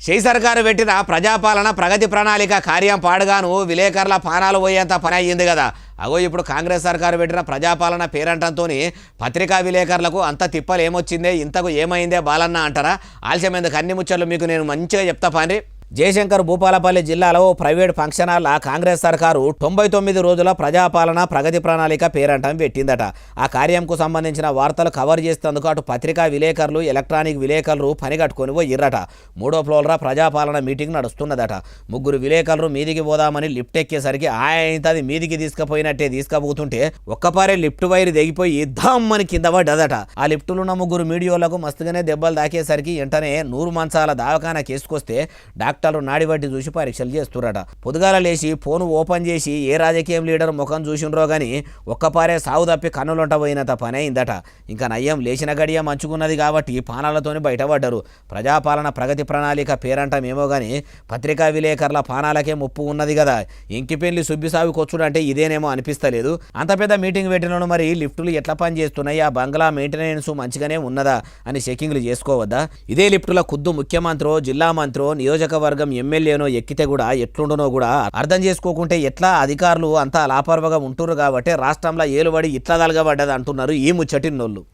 షెయి సర్కారు పెట్టిన ప్రజాపాలన ప్రగతి ప్రణాళిక కార్యం పాడుగాను విలేకరుల పానాలు పోయేంత పని అయ్యింది కదా. అగో ఇప్పుడు కాంగ్రెస్ సర్కారు పెట్టిన ప్రజాపాలన పేరంటంతో పత్రికా విలేకరులకు అంత తిప్పలు ఏమొచ్చిందే, ఇంతకు ఏమైందే బాలన్న అంటారా? ఆలస్యం ఎందుకు, అన్ని ముచ్చట్లు మీకు నేను మంచిగా చెప్తా పాండి. జయశంకర్ భూపాలపల్లి జిల్లాలో ప్రైవేట్ ఫంక్షన్ హాల్ల కాంగ్రెస్ సర్కారు 99 రోజుల ప్రజాపాలన ప్రగతి ప్రణాళిక పేరంటం పెట్టిందట. ఆ కార్యంకు సంబంధించిన వార్తలు కవర్ చేసేందుకు అటు పత్రికా విలేకరులు, ఎలక్ట్రానిక్ విలేకరులు పని కట్టుకొని పోయిర్రట. 3వ ఫ్లోర్లో ప్రజాపాలన మీటింగ్ నడుస్తున్నదట. 3 విలేకరులు మీదికి పోదామని లిఫ్ట్ ఎక్కేసరికి ఆయనది మీదికి తీసుకుపోయినట్టే తీసుకుపోతుంటే ఒక్కపారే లిఫ్ట్ వైర్ తెగిపోయి ధమ్మని కింద పడ్డదట. ఆ లిఫ్టులున్న 3 మీడియోలకు మస్తుగానే దెబ్బలు తాకేసరికి వెంటనే 100 మంచాల దవాఖానా కేసుకొస్తే డాక్టర్లు నాడిబట్టి చూసి పరీక్షలు చేస్తురట. పొద్దుగాల లేచి ఫోన్ ఓపెన్ చేసి ఏ రాజకీయం లీడర్ ముఖం చూసిండ్రో కానీ ఒక్కపారే సాగు తప్పి కన్నులుంట పోయినంత పని అయిందట. ఇంకా నయ్యం లేచిన గడియ మంచుకున్నది కాబట్టి పానాలతోని బయటపడ్డారు. ప్రజాపాలన ప్రగతి ప్రణాళిక పేరంటమేమో కానీ పత్రికా విలేకరుల పానాలకే ముప్పు ఉన్నది కదా. ఇంకిపెళ్లి సుబ్బిసావి కొచ్చుడంటే ఇదేనేమో అనిపిస్తలేదు. అంత పెద్ద మీటింగ్ పెట్టినను మరి లిఫ్టులు ఎట్లా పని చేస్తున్నాయి, ఆ బంగ్లా మెయింటెనెన్స్ మంచిగానే ఉన్నదా అని చెకింగ్లు చేసుకోవద్దా? ఇదే లిఫ్టుల ఖుద్దు ముఖ్యమంత్రో, జిల్లా మంత్రో, నియోజకవర్గం ఎమ్మెల్యేనో ఎక్కితే కూడా ఎట్లుండనో కూడా అర్థం చేసుకోకుంటే ఎట్లా అధికారులు అంతా లాపర్వగా ఉంటున్నారు కాబట్టి రాష్ట్రంలో ఏలుబడి ఇట్లా తలగబడ్డది అంటున్నారు ఈ ముచ్చటిన్నోళ్ళు.